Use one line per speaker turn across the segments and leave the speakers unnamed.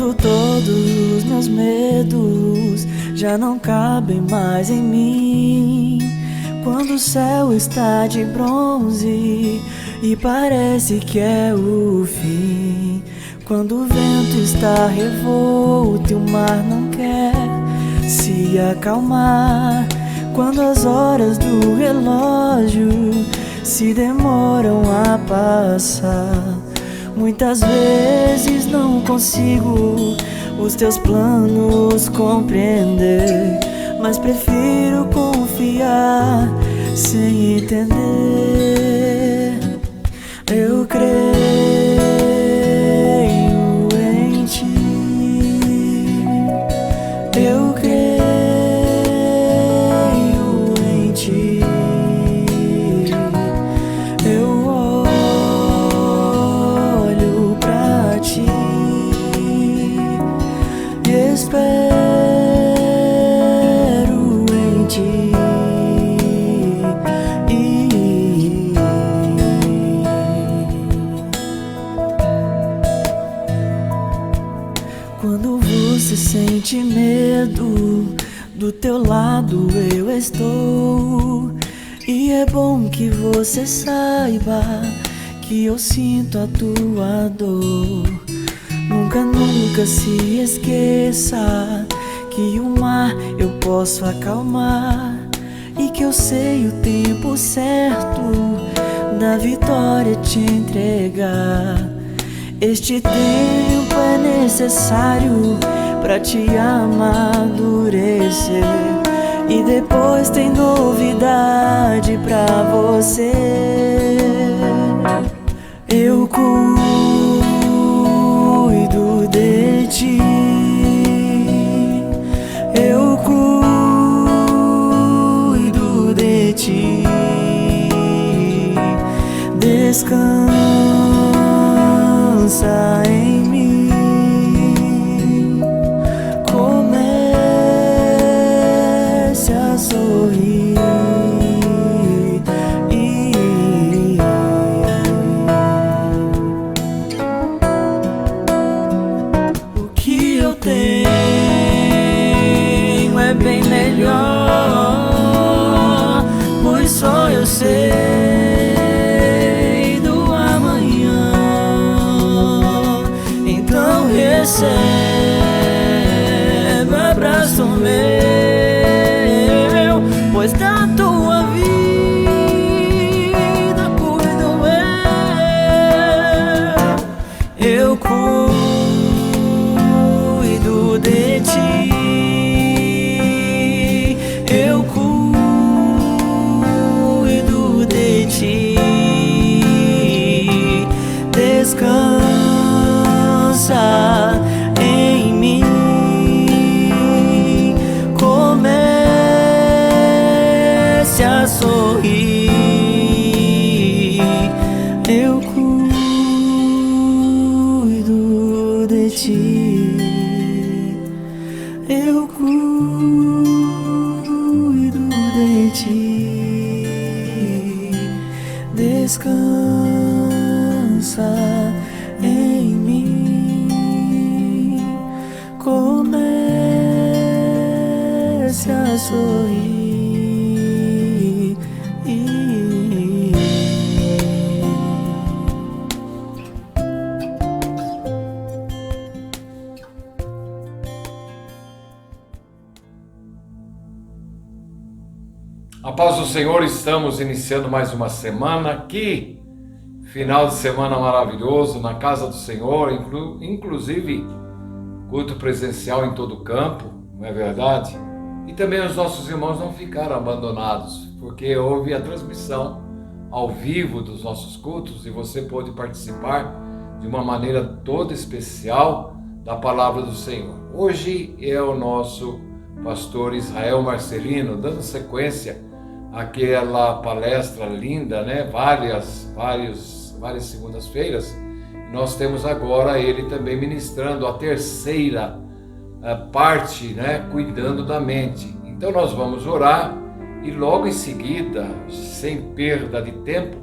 Quando todos os meus medos já não cabem mais em mim, quando o céu está de bronze e parece que é o fim, quando o vento está revolto e o mar não quer se acalmar, quando as horas do relógio se demoram a passar, muitas vezes não consigo os teus planos compreender, mas prefiro confiar sem entender. Eu creio em ti, eu creio em ti, eu olho pra ti e espero em ti. Quando você sente medo, do teu lado eu estou. E é bom que você saiba que eu sinto a tua dor. Nunca, nunca se esqueça que o mar eu posso acalmar e que eu sei o tempo certo da vitória te entregar. Este tempo é necessário pra te amadurecer, e depois tem novidade pra você. Eu cuido de ti, eu cuido de ti. Descansa em mim, comece a sorrir. O que eu tenho é bem melhor, pois só eu sei receba abraço meu, pois da tua vida cuido eu cuido de ti, eu cuido de ti. Descansa em mim, comece a sorrir. Eu cuido de ti, eu cuido de ti. Descansa em mim, comece a sorrir.
A paz do Senhor, estamos iniciando mais uma semana. Que final de semana maravilhoso na casa do Senhor, inclusive culto presencial em todo o campo, não é verdade? E também os nossos irmãos não ficaram abandonados, porque houve a transmissão ao vivo dos nossos cultos e você pôde participar de uma maneira toda especial da palavra do Senhor. Hoje é o nosso pastor Israel Marcelino, dando sequência àquela palestra linda, né? Várias segundas-feiras. Nós temos agora ele também ministrando a terceira parte, né? Cuidando da mente. Então nós vamos orar e logo em seguida, sem perda de tempo,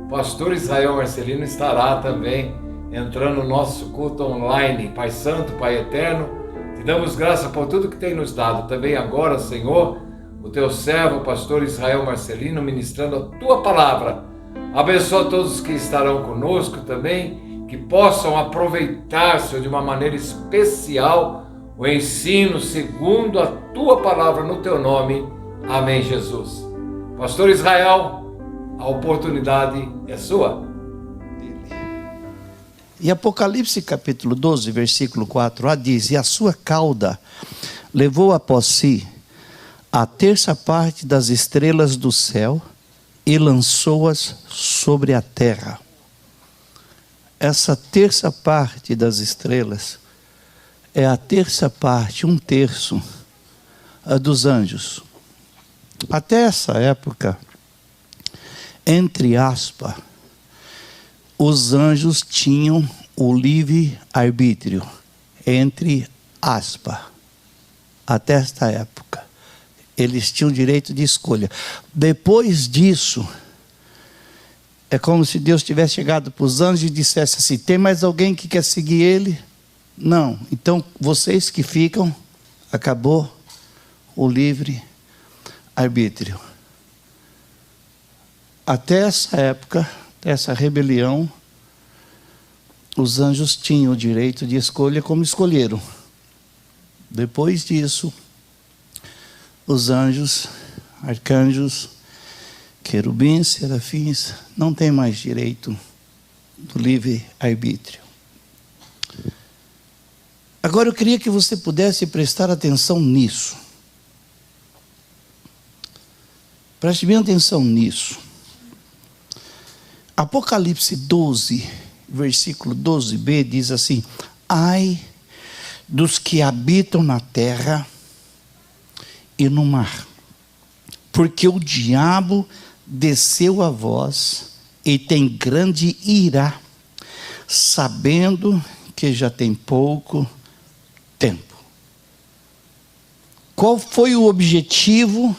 o pastor Israel Marcelino estará também entrando no nosso culto online. Pai Santo, Pai Eterno, te damos graça por tudo que tem nos dado. Também agora, Senhor, o teu servo, o pastor Israel Marcelino, ministrando a tua palavra. Abençoa todos os que estarão conosco também, que possam aproveitar, Senhor, de uma maneira especial o ensino segundo a tua palavra no teu nome. Amém, Jesus. Pastor Israel, a oportunidade é sua.
E Apocalipse capítulo 12, versículo 4a diz: e a sua cauda levou após si a terça parte das estrelas do céu e lançou-as sobre a terra. Essa terça parte das estrelas é a terça parte, 1/3 dos anjos. Até essa época, entre aspas, os anjos tinham o livre-arbítrio, entre aspas. Até esta época, eles tinham direito de escolha. Depois disso, é como se Deus tivesse chegado para os anjos e dissesse assim: tem mais alguém que quer seguir ele? Não. Então, vocês que ficam, acabou o livre-arbítrio. Até essa época, essa rebelião, os anjos tinham o direito de escolha como escolheram. Depois disso, os anjos, arcanjos, querubins, serafins, não têm mais direito do livre-arbítrio. Agora eu queria que você pudesse prestar atenção nisso. Preste bem atenção nisso. Apocalipse 12, versículo 12b diz assim: ai dos que habitam na terra e no mar, porque o diabo desceu a vós e tem grande ira, sabendo que já tem pouco tempo. Qual foi o objetivo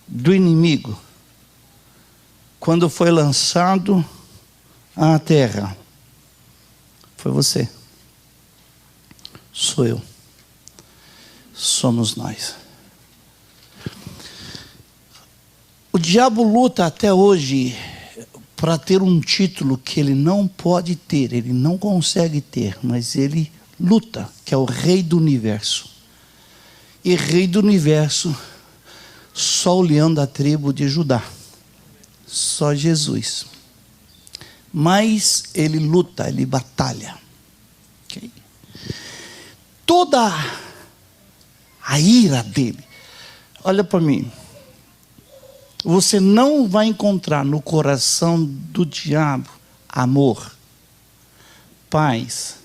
do inimigo quando foi lançado à terra? Foi você, sou eu, somos nós. O diabo luta até hoje para ter um título que ele não pode ter, ele não consegue ter, mas ele luta, que é o rei do universo. E rei do universo, só o leão da tribo de Judá, só Jesus. Mas ele luta, ele batalha. Okay? Toda a ira dele, olha para mim, você não vai encontrar no coração do diabo amor, paz,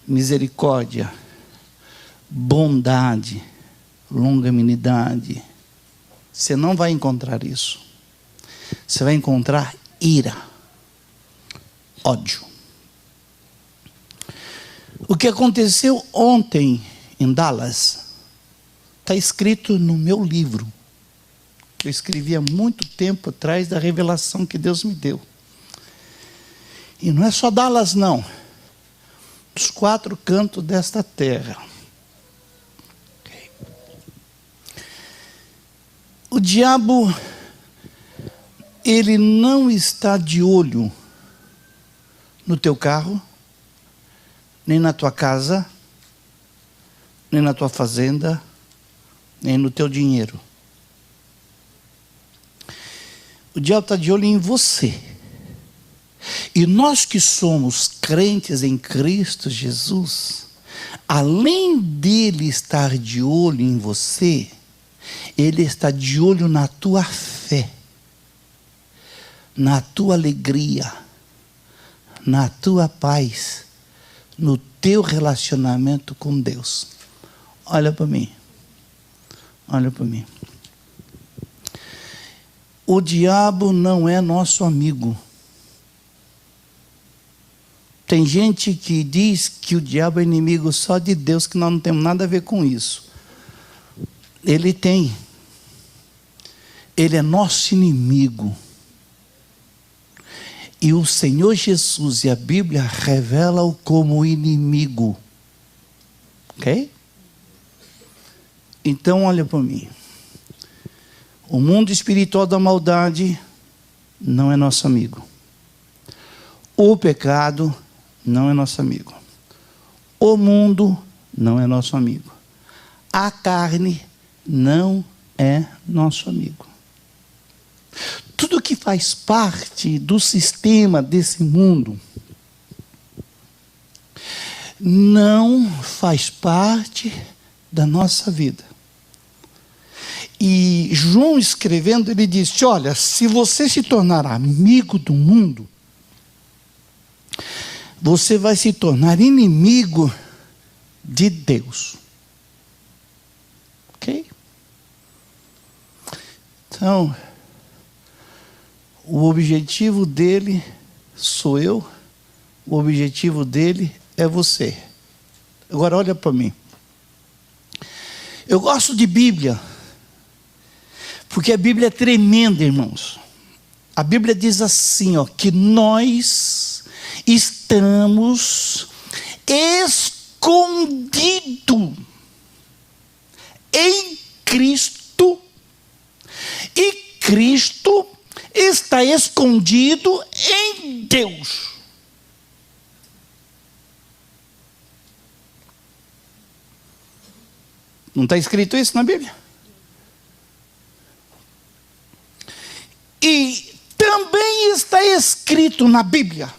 misericórdia, bondade, longanimidade. Você não vai encontrar isso. Você vai encontrar ira, ódio. O que aconteceu ontem em Dallas está escrito no meu livro, que eu escrevi há muito tempo atrás, da revelação que Deus me deu. E não é só Dallas, não. Dos 4 cantos desta terra. Okay. O diabo, ele não está de olho no teu carro, nem na tua casa, nem na tua fazenda, nem no teu dinheiro. O diabo está de olho em você. E nós que somos crentes em Cristo Jesus, além dele estar de olho em você, ele está de olho na tua fé, na tua alegria, na tua paz, no teu relacionamento com Deus. Olha para mim. Olha para mim. O diabo não é nosso amigo. Tem gente que diz que o diabo é inimigo só de Deus, que nós não temos nada a ver com isso. Ele tem. Ele é nosso inimigo. E o Senhor Jesus e a Bíblia revelam-o como inimigo. Ok? Então olha para mim. O mundo espiritual da maldade não é nosso amigo. O pecado não é nosso amigo. O mundo não é nosso amigo. A carne não é nosso amigo. Tudo que faz parte do sistema desse mundo não faz parte da nossa vida. E João escrevendo, ele disse: olha, se você se tornar amigo do mundo, você vai se tornar inimigo de Deus. Ok? Então, o objetivo dele sou eu, o objetivo dele é você. Agora olha para mim. Eu gosto de Bíblia, porque a Bíblia é tremenda, irmãos. A Bíblia diz assim, ó, que nós estamos escondidos em Cristo, e Cristo está escondido em Deus. Não está escrito isso na Bíblia? E também está escrito na Bíblia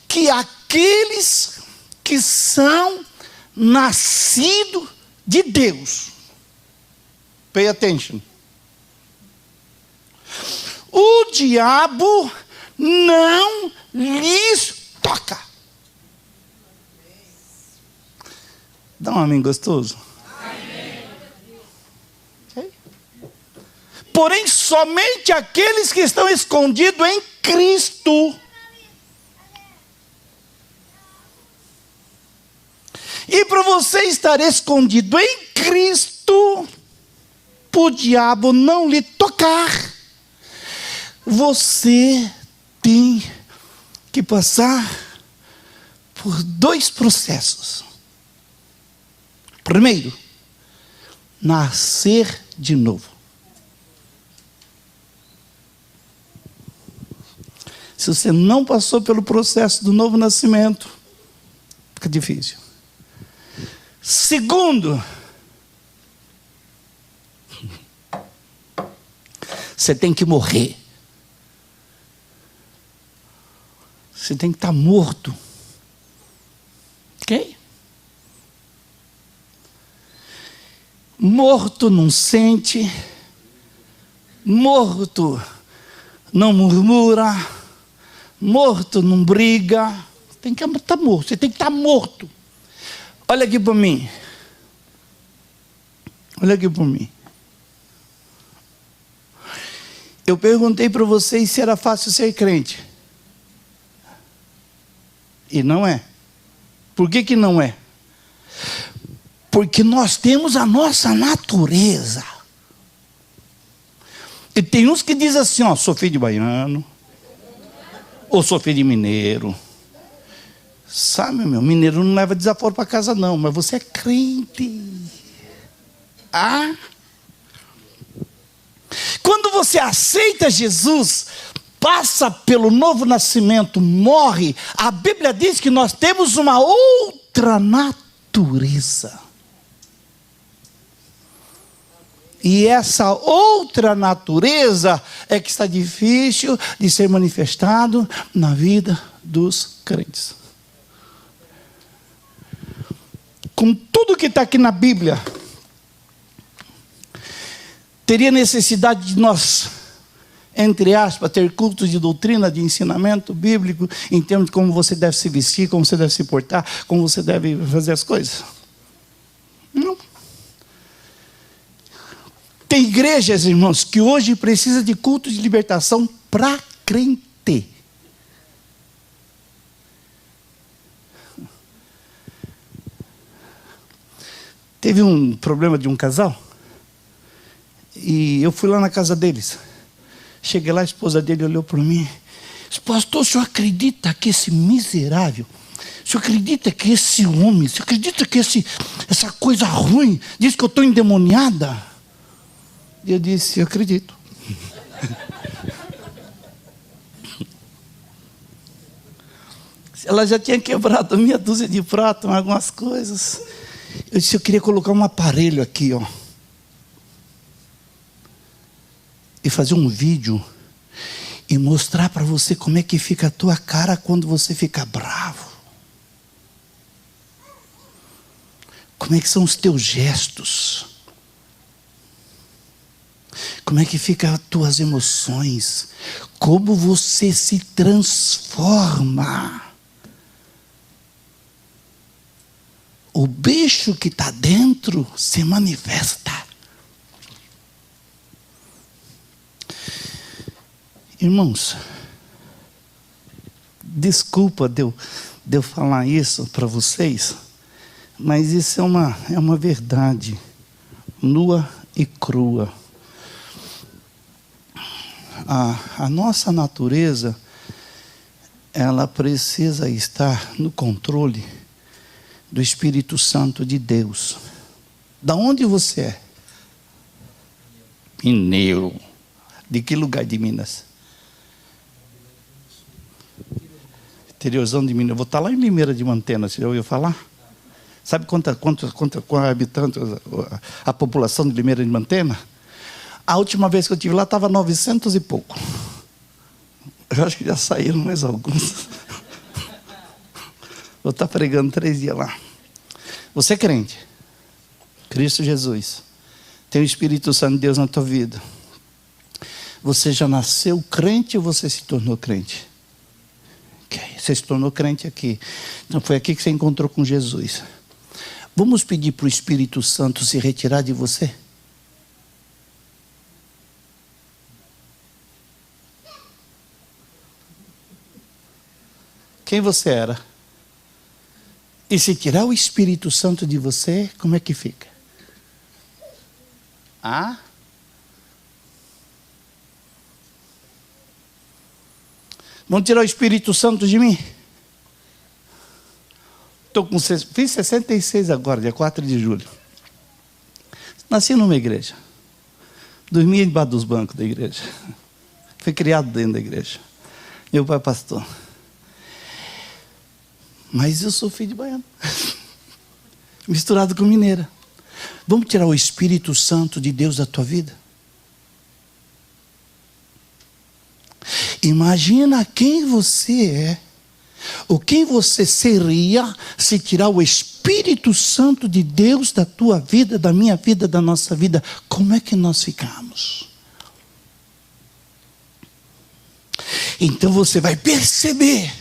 que aqueles que são nascidos de Deus, pay attention, o diabo não lhes toca. Dá um amém gostoso? Amém. Okay? Porém, somente aqueles que estão escondidos em Cristo. E para você estar escondido em Cristo, para o diabo não lhe tocar, você tem que passar por 2 processos. Primeiro, nascer de novo. Se você não passou pelo processo do novo nascimento, fica difícil. Segundo, você tem que morrer. Você tem que estar morto. Ok? Morto não sente, morto não murmura, morto não briga. Tem que estar morto, você tem que estar morto. Olha aqui para mim. Olha aqui para mim. Eu perguntei para vocês se era fácil ser crente. E não é. Por que que não é? Porque nós temos a nossa natureza. E tem uns que dizem assim, ó, sou filho de baiano, ou sou filho de mineiro. Sabe, meu, mineiro não leva desaforo para casa não, mas você é crente. Ah? Quando você aceita Jesus, passa pelo novo nascimento, morre, a Bíblia diz que nós temos uma outra natureza. E essa outra natureza é que está difícil de ser manifestado na vida dos crentes. Com tudo que está aqui na Bíblia, teria necessidade de nós, entre aspas, ter cultos de doutrina, de ensinamento bíblico, em termos de como você deve se vestir, como você deve se portar, como você deve fazer as coisas? Não. Tem igrejas, irmãos, que hoje precisa de culto de libertação para crente. Teve um problema de um casal, e eu fui lá na casa deles. Cheguei lá, a esposa dele olhou para mim. Pastor, o senhor acredita que esse miserável, o senhor acredita que esse homem, o senhor acredita que essa coisa ruim, diz que eu estou endemoniada? E eu disse, eu acredito. Ela já tinha quebrado meia dúzia de pratos, algumas coisas. Eu disse, eu queria colocar um aparelho aqui, ó. E fazer um vídeo e mostrar para você como é que fica a tua cara quando você fica bravo. Como é que são os teus gestos? Como é que ficam as tuas emoções? Como você se transforma? O bicho que está dentro se manifesta. Irmãos, desculpa de eu falar isso para vocês, mas isso é uma verdade nua e crua. A nossa natureza, ela precisa estar no controle do Espírito Santo de Deus. Da onde você é? Mineiro. De que lugar de Minas? Interiorzão de Minas. Eu vou estar lá em Limeira de Mantena, você já ouviu falar? Sabe quantos habitantes, a população de Limeira de Mantena? A última vez que eu estive lá estava 900 e pouco. Eu acho que já saíram mais alguns. Vou estar pregando 3 dias lá. Você é crente? Cristo Jesus. Tem o Espírito Santo de Deus na tua vida. Você já nasceu crente ou você se tornou crente? Okay. Você se tornou crente aqui. Então foi aqui que você encontrou com Jesus. Vamos pedir para o Espírito Santo se retirar de você? Quem você era? E se tirar o Espírito Santo de você, como é que fica? Vão tirar o Espírito Santo de mim? Fiz 66 agora, dia 4 de julho. Nasci numa igreja. Dormia debaixo dos bancos da igreja. Fui criado dentro da igreja. Meu pai é pastor. Mas eu sou filho de baiano. Misturado com mineira. Vamos tirar o Espírito Santo de Deus da tua vida? Imagina quem você é, ou quem você seria se tirar o Espírito Santo de Deus da tua vida, da minha vida, da nossa vida. Como é que nós ficamos? Então você vai perceber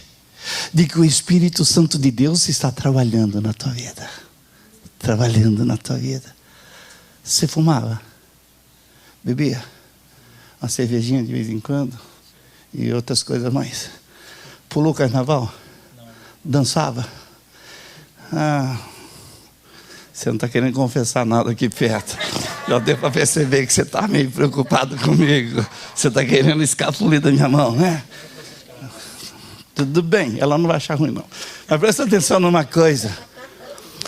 de que o Espírito Santo de Deus está trabalhando na tua vida. Trabalhando na tua vida. Você fumava? Bebia? Uma cervejinha de vez em quando? E outras coisas mais. Pulou carnaval? Não. Dançava? Você não está querendo confessar nada aqui perto. Já deu para perceber que você está meio preocupado comigo. Você está querendo escapulir da minha mão, né? Tudo bem, ela não vai achar ruim não. Mas presta atenção numa coisa.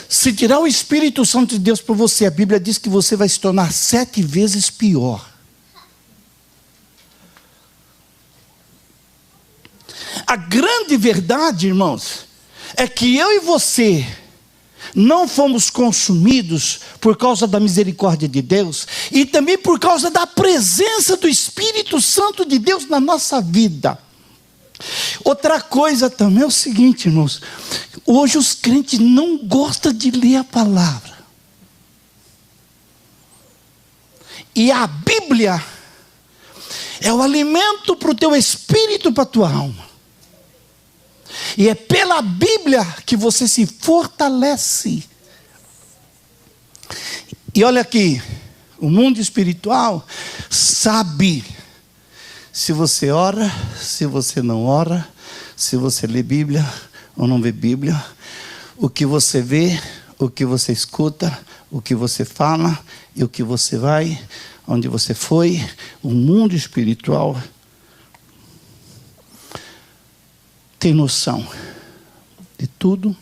Se tirar o Espírito Santo de Deus para você, a Bíblia diz que você vai se tornar 7 vezes pior. A grande verdade, irmãos, é que eu e você não fomos consumidos por causa da misericórdia de Deus e também por causa da presença do Espírito Santo de Deus na nossa vida. Outra coisa também é o seguinte, irmãos, hoje os crentes não gostam de ler a palavra. E a Bíblia é o alimento para o teu espírito, para a tua alma. E é pela Bíblia que você se fortalece. E olha aqui, o mundo espiritual sabe se você ora, se você não ora, se você lê Bíblia ou não vê Bíblia, o que você vê, o que você escuta, o que você fala e o que você vai onde você foi, o mundo espiritual tem noção de tudo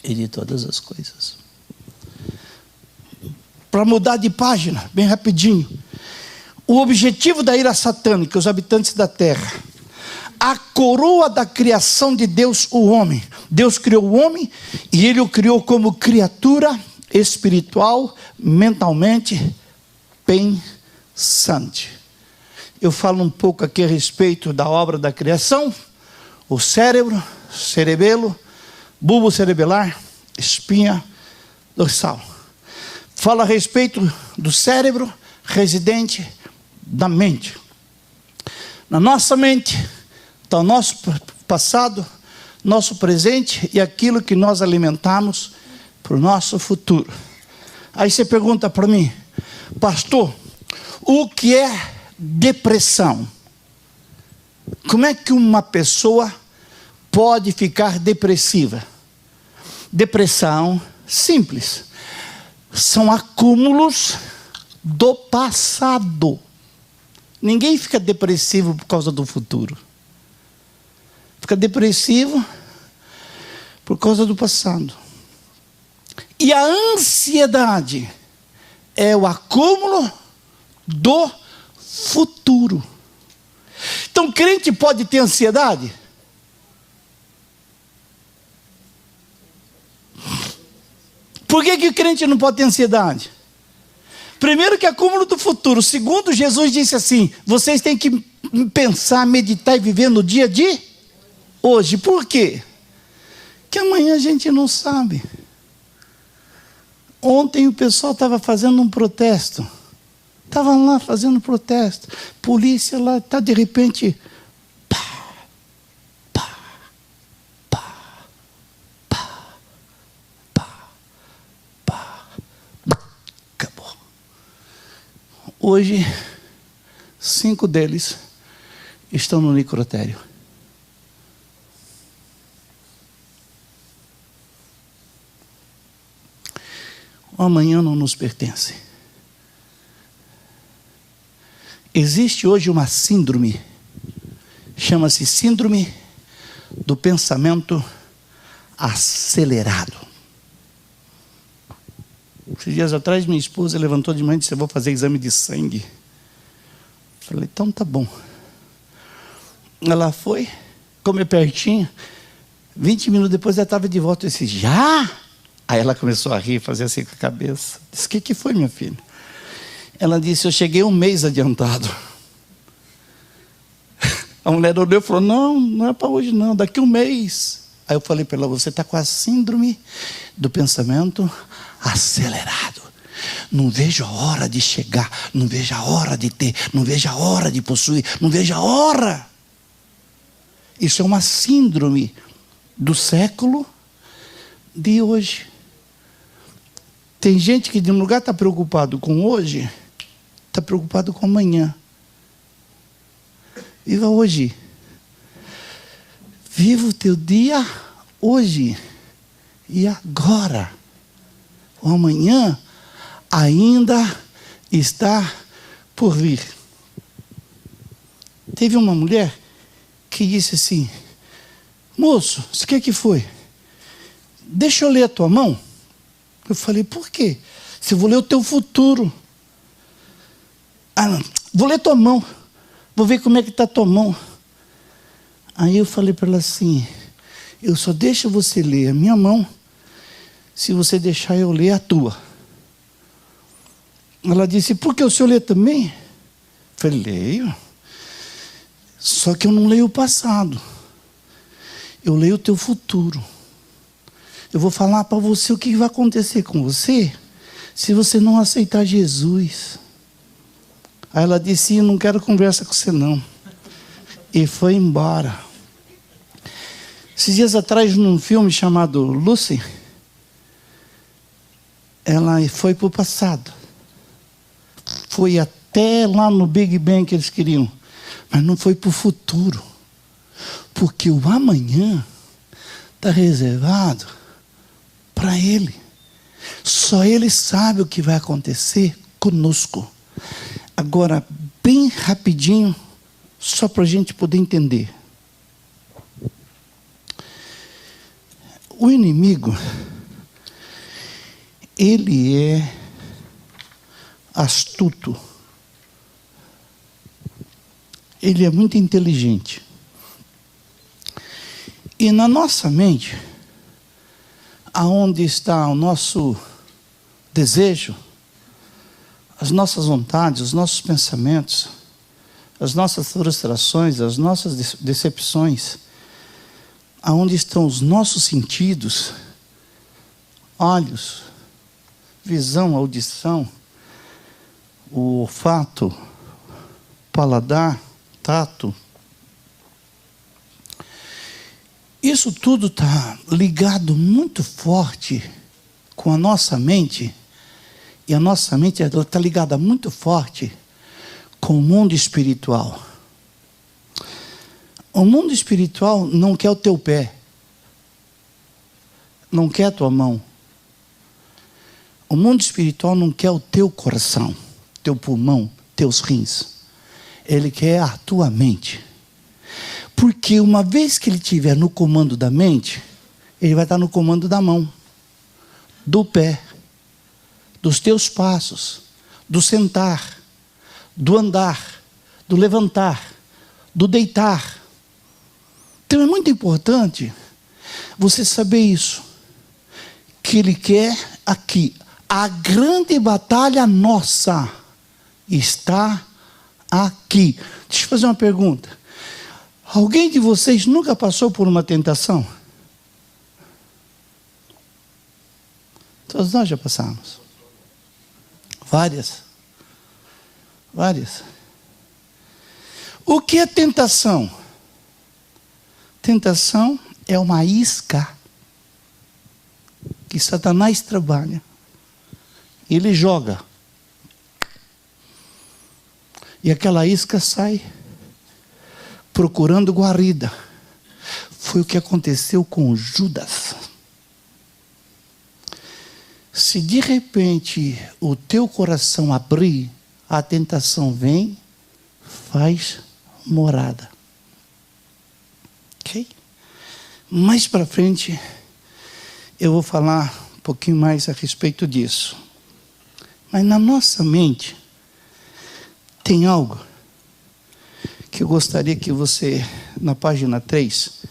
e de todas as coisas. Para mudar de página, bem rapidinho. O objetivo da ira satânica, os habitantes da terra. A coroa da criação de Deus, o homem. Deus criou o homem e Ele o criou como criatura espiritual, mentalmente pensante. Eu falo um pouco aqui a respeito da obra da criação. O cérebro, cerebelo, bulbo cerebelar, espinha dorsal. Fala a respeito do cérebro residente da mente. Na nossa mente está o nosso passado, nosso presente e aquilo que nós alimentamos para o nosso futuro. Aí você pergunta para mim, pastor, o que é depressão? Como é que uma pessoa pode ficar depressiva? Depressão, simples, são acúmulos do passado. Ninguém fica depressivo por causa do futuro. Fica depressivo por causa do passado. E a ansiedade é o acúmulo do futuro. Então, crente pode ter ansiedade? Por que o crente não pode ter ansiedade? Primeiro, que é acúmulo do futuro. Segundo, Jesus disse assim: vocês têm que pensar, meditar e viver no dia de hoje. Por quê? Que amanhã a gente não sabe. Ontem o pessoal estava fazendo um protesto. Estava lá fazendo protesto. Polícia lá, está de repente. Pá, pá, pá, pá, pá, pá. Acabou. Hoje, 5 deles estão no necrotério. O amanhã não nos pertence. Existe hoje uma síndrome, chama-se síndrome do pensamento acelerado. Esses dias atrás minha esposa levantou de manhã e disse: eu vou fazer exame de sangue. Falei, então tá bom. Ela foi, comeu pertinho, 20 minutos depois ela estava de volta. Eu disse, já? Aí ela começou a rir, fazer assim com a cabeça. Disse, o que foi, minha filha? Ela disse, eu cheguei 1 mês adiantado. A mulher olhou e falou, não é para hoje não, daqui 1 mês. Aí eu falei para ela, você está com a síndrome do pensamento acelerado. Não vejo a hora de chegar, não vejo a hora de ter, não vejo a hora de possuir, não vejo a hora. Isso é uma síndrome do século de hoje. Tem gente que de um lugar está preocupado com hoje, está preocupado com amanhã. Viva hoje. Viva o teu dia hoje e agora. O amanhã ainda está por vir. Teve uma mulher que disse assim, moço, o que foi? Deixa eu ler a tua mão. Eu falei, por quê? Se eu vou ler o teu futuro. Ah, não, vou ler tua mão. Vou ver como é que está a tua mão. Aí eu falei para ela assim, eu só deixo você ler a minha mão se você deixar eu ler a tua. Ela disse, por que o senhor lê também? Eu falei, leio. Só que eu não leio o passado. Eu leio o teu futuro. Eu vou falar para você o que vai acontecer com você se você não aceitar Jesus. Aí ela disse, eu não quero conversa com você não. E foi embora. Esses dias atrás, num filme chamado Lucy, ela foi para o passado. Foi até lá no Big Bang que eles queriam. Mas não foi para o futuro. Porque o amanhã está reservado para Ele. Só Ele sabe o que vai acontecer conosco. Agora, bem rapidinho, só para a gente poder entender. O inimigo, ele é astuto. Ele é muito inteligente. E na nossa mente, aonde está o nosso desejo, as nossas vontades, os nossos pensamentos, as nossas frustrações, as nossas decepções, aonde estão os nossos sentidos, olhos, visão, audição, o olfato, paladar, tato. Isso tudo está ligado muito forte com a nossa mente. E a nossa mente está ligada muito forte com o mundo espiritual. O mundo espiritual não quer o teu pé. Não quer a tua mão. O mundo espiritual não quer o teu coração, teu pulmão, teus rins. Ele quer a tua mente. Porque uma vez que ele estiver no comando da mente, ele vai estar no comando da mão, do pé, dos teus passos, do sentar, do andar, do levantar, do deitar. Então é muito importante você saber isso, que ele quer aqui. A grande batalha nossa está aqui. Deixa eu fazer uma pergunta. Alguém de vocês nunca passou por uma tentação? Todos nós já passamos. Várias. O que é tentação? Tentação é uma isca que Satanás trabalha. Ele joga. E aquela isca sai procurando guarida. Foi o que aconteceu com Judas. Se de repente o teu coração abrir, a tentação vem, faz morada. Ok? Mais para frente, eu vou falar um pouquinho mais a respeito disso. Mas na nossa mente, tem algo que eu gostaria que você, na página 3,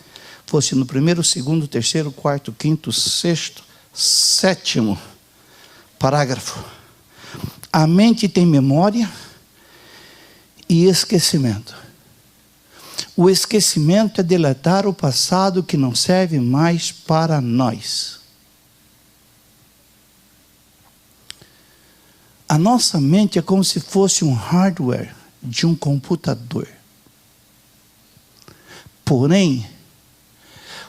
fosse no 1º, 2º, 3º, 4º, 5º, 6º, 7º parágrafo. A mente tem memória e esquecimento. O esquecimento é deletar o passado que não serve mais para nós. A nossa mente é como se fosse um hardware de um computador. Porém,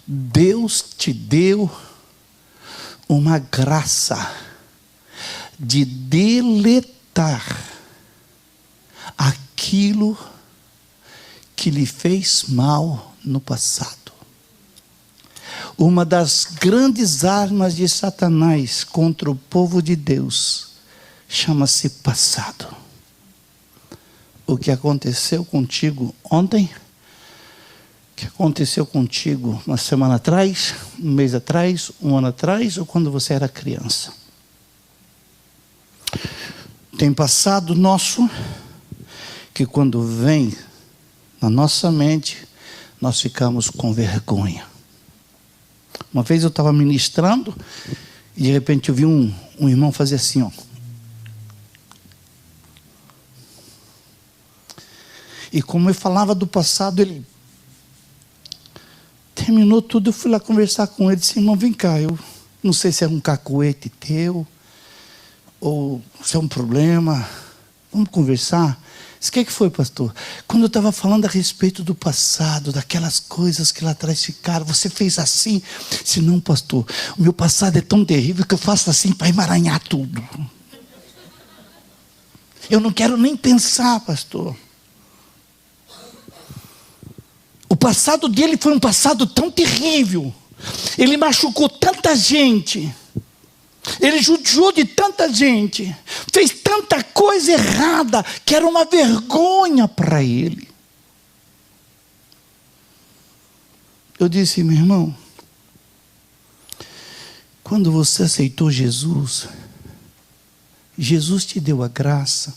Deus te deu uma graça de deletar aquilo que lhe fez mal no passado. Uma das grandes armas de Satanás contra o povo de Deus chama-se passado. O que aconteceu contigo ontem, o que aconteceu contigo uma semana atrás, um mês atrás, um ano atrás, ou quando você era criança. Tem passado nosso, que quando vem na nossa mente, nós ficamos com vergonha. Uma vez eu estava ministrando, e de repente eu vi um irmão fazer assim, ó. E como eu falava do passado, ele terminou tudo, eu fui lá conversar com ele, disse, irmão, vem cá, eu não sei se é um cacuete teu, ou se é um problema, vamos conversar? Disse, o que foi, pastor? Quando eu estava falando a respeito do passado, daquelas coisas que lá atrás ficaram, você fez assim? Disse, não, pastor, o meu passado é tão terrível que eu faço assim para emaranhar tudo. Eu não quero nem pensar, pastor. O passado dele foi um passado tão terrível. Ele machucou tanta gente. Ele judiou de tanta gente. Fez tanta coisa coisa errada, que era uma vergonha para ele. Eu disse, meu irmão, quando você aceitou Jesus, Jesus te deu a graça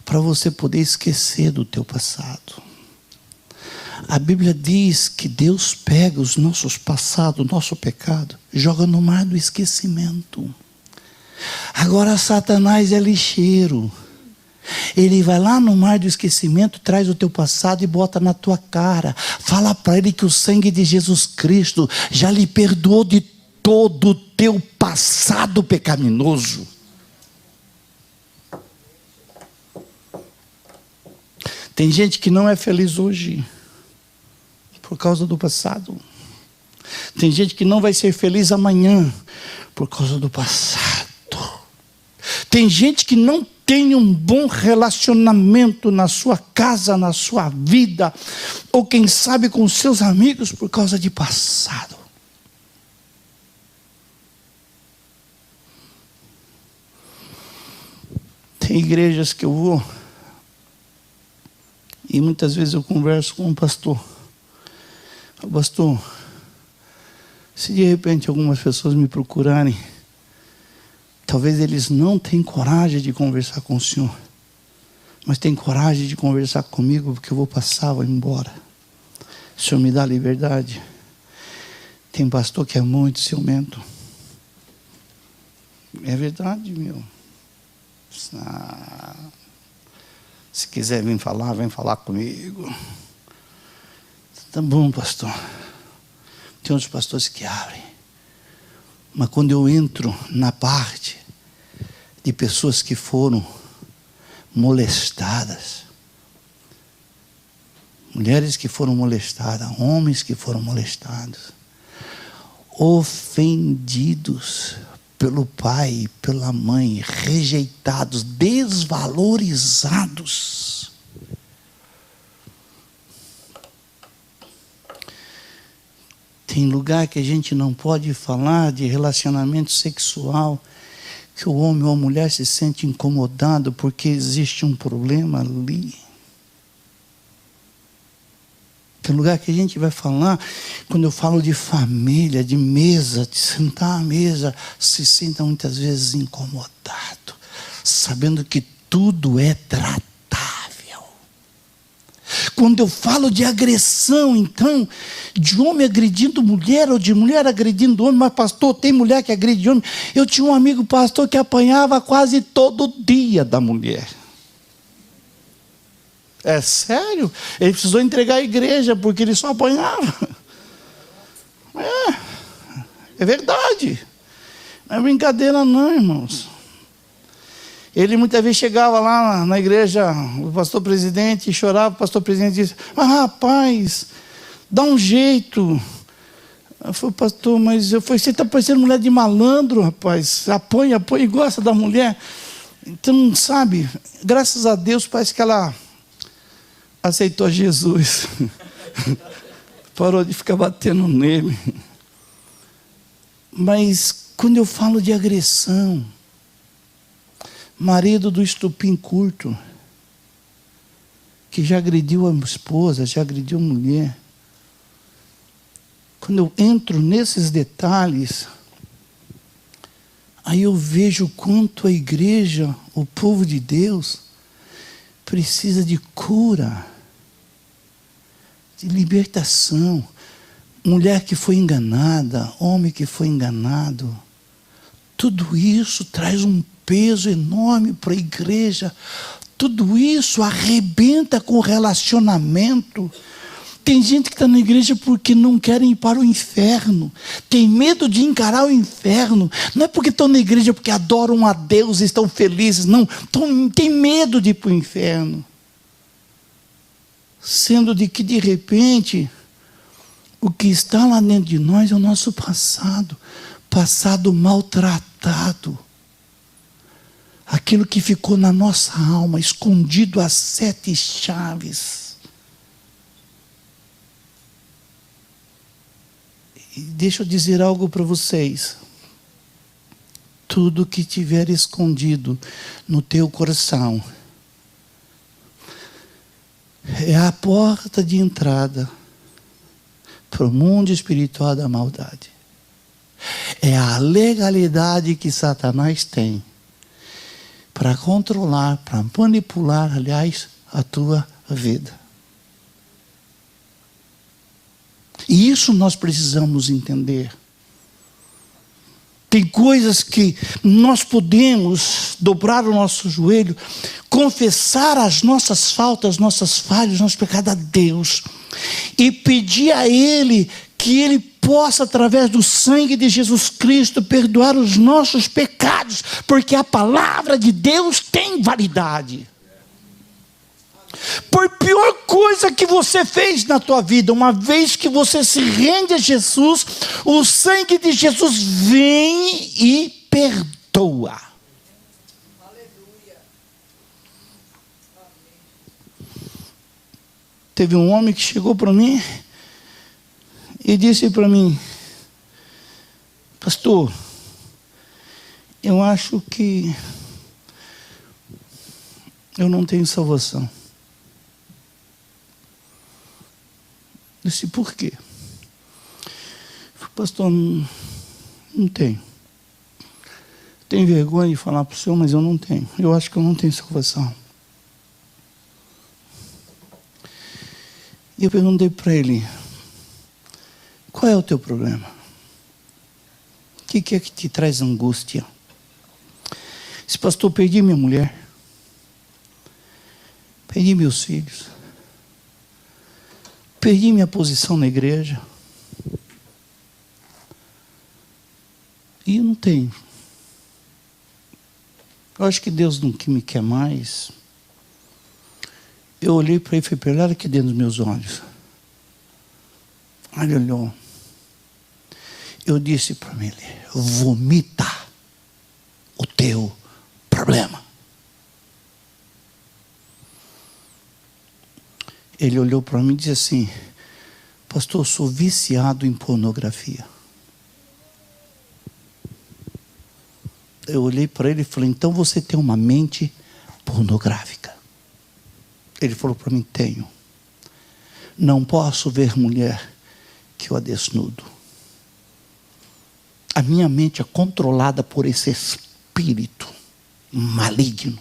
para você poder esquecer do teu passado. A Bíblia diz que Deus pega os nossos passados, nosso pecado, joga no mar do esquecimento. Agora Satanás é lixeiro. Ele vai lá no mar do esquecimento, traz o teu passado e bota na tua cara. Fala para ele que o sangue de Jesus Cristo já lhe perdoou de todo o teu passado pecaminoso. Tem gente que não é feliz hoje por causa do passado. Tem gente que não vai ser feliz amanhã por causa do passado. Tem gente que não tem um bom relacionamento na sua casa, na sua vida, ou quem sabe com seus amigos por causa de passado. Tem igrejas que eu vou e muitas vezes eu converso com um pastor. Pastor, se de repente algumas pessoas me procurarem, talvez eles não tenham coragem de conversar com o senhor, mas tem coragem de conversar comigo, porque eu vou passar, vou embora. O senhor me dá liberdade. Tem pastor que é muito ciumento. É verdade, meu. Se quiser vir falar, vem falar comigo. Tá bom, pastor. Tem outros pastores que abrem. Mas quando eu entro na parte de pessoas que foram molestadas, mulheres que foram molestadas, homens que foram molestados, ofendidos pelo pai, pela mãe, rejeitados, desvalorizados. Tem lugar que a gente não pode falar de relacionamento sexual, que o homem ou a mulher se sente incomodado porque existe um problema ali. Tem lugar que a gente vai falar, quando eu falo de família, de mesa, de sentar à mesa, se sinta muitas vezes incomodado, sabendo que tudo é tratável. Quando eu falo de agressão, então, de homem agredindo mulher, ou de mulher agredindo homem, mas pastor, tem mulher que agride homem. Eu tinha um amigo pastor que apanhava quase todo dia da mulher. É sério? Ele precisou entregar a igreja porque ele só apanhava. É verdade. Não é brincadeira não, irmãos. Ele muitas vezes chegava lá na igreja, o pastor presidente, chorava, o pastor presidente disse, rapaz, dá um jeito. Eu falei, pastor, mas você está parecendo mulher de malandro, rapaz. Apanha e gosta da mulher. Então, sabe, graças a Deus parece que ela aceitou Jesus. Parou de ficar batendo nele. Mas quando eu falo de agressão, marido do estupim curto, que já agrediu a esposa, já agrediu a mulher. Quando eu entro nesses detalhes, aí eu vejo o quanto a igreja, o povo de Deus, precisa de cura, de libertação. Mulher que foi enganada, homem que foi enganado, tudo isso traz um peso enorme para a igreja. Tudo isso arrebenta com o relacionamento. Tem gente que está na igreja porque não querem ir para o inferno. Tem medo de encarar o inferno. Não é porque estão na igreja porque adoram a Deus e estão felizes. Não, tem medo de ir para o inferno. Sendo de que de repente o que está lá dentro de nós é o nosso passado. Passado maltratado. Aquilo que ficou na nossa alma, escondido às 7 chaves. E deixa eu dizer algo para vocês. tudo que tiver escondido no teu coração é a porta de entrada para o mundo espiritual da maldade. É a legalidade que Satanás tem para controlar, para manipular, aliás, a tua vida. E isso nós precisamos entender. Tem coisas que nós podemos dobrar o nosso joelho, confessar as nossas faltas, nossas falhas, nossos pecados a Deus e pedir a Ele que Ele possa, através do sangue de Jesus Cristo, perdoar os nossos pecados, porque a palavra de Deus tem validade. Por pior coisa que você fez na tua vida, uma vez que você se rende a Jesus, o sangue de Jesus vem e perdoa. Aleluia. Teve um homem que chegou para mim e disse para mim: pastor, eu acho que eu não tenho salvação. Eu disse: por quê? Pastor, não tenho. Tenho vergonha de falar para o senhor, mas eu não tenho. Eu acho que eu não tenho salvação. E eu perguntei para ele: qual é o teu problema? O que é que te traz angústia? Disse: pastor, perdi minha mulher. Perdi meus filhos. Perdi minha posição na igreja. E eu não tenho. Eu acho que Deus não me quer mais. Eu olhei para ele e falei para ele: olha aqui dentro dos meus olhos. Ele olhou. Eu disse para ele: vomita o teu problema. Ele olhou para mim e disse assim: pastor, eu sou viciado em pornografia. Eu olhei para ele e falei: então você tem uma mente pornográfica. Ele falou para mim: tenho. Não posso ver mulher que eu a desnudo. A minha mente é controlada por esse espírito maligno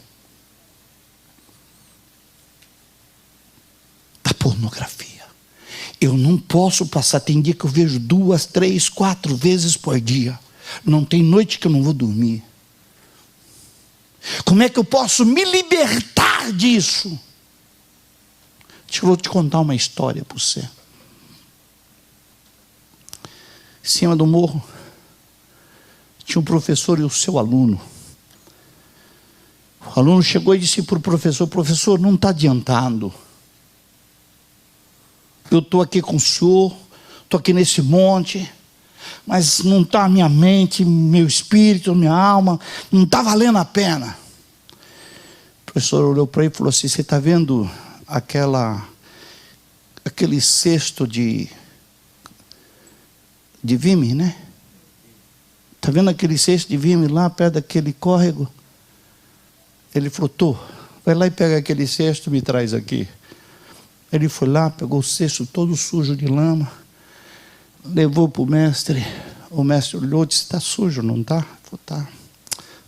da pornografia. Eu não posso passar, tem dia que eu vejo 2, 3, 4 vezes por dia. Não tem noite que eu não vou dormir. Como é que eu posso me libertar disso? Eu vou te contar uma história para você. Em cima do morro tinha um professor e o seu aluno. O aluno chegou e disse para o professor: professor, não está adiantando. Eu estou aqui com o senhor, estou aqui nesse monte, mas não está a minha mente, meu espírito, minha alma, não está valendo a pena. O professor olhou para ele e falou assim: você está vendo aquele cesto de vime, né? Está vendo aquele cesto de vime lá perto daquele córrego? Ele falou: tô. Vai lá e pega aquele cesto e me traz aqui. Ele foi lá, pegou o cesto todo sujo de lama, levou para o mestre. O mestre olhou e disse: está sujo, não está? Ele falou: tá.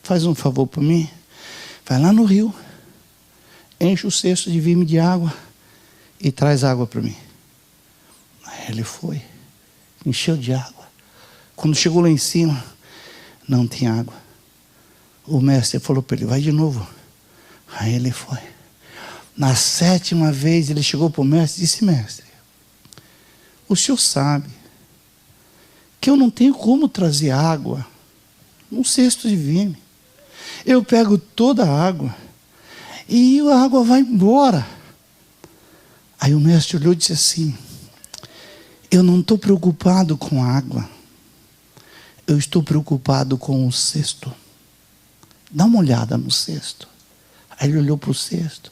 Faz um favor para mim. Vai lá no rio, enche o cesto de vime de água e traz água para mim. Aí ele foi, encheu de água. Quando chegou lá em cima, não tinha água. O mestre falou para ele: vai de novo. Aí ele foi. Na 7ª vez ele chegou para o mestre e disse: mestre, o senhor sabe que eu não tenho como trazer água num cesto de vime. Eu pego toda a água e a água vai embora. Aí o mestre olhou e disse assim: eu não estou preocupado com a água, eu estou preocupado com o cesto. Dá uma olhada no cesto. Aí ele olhou para o cesto.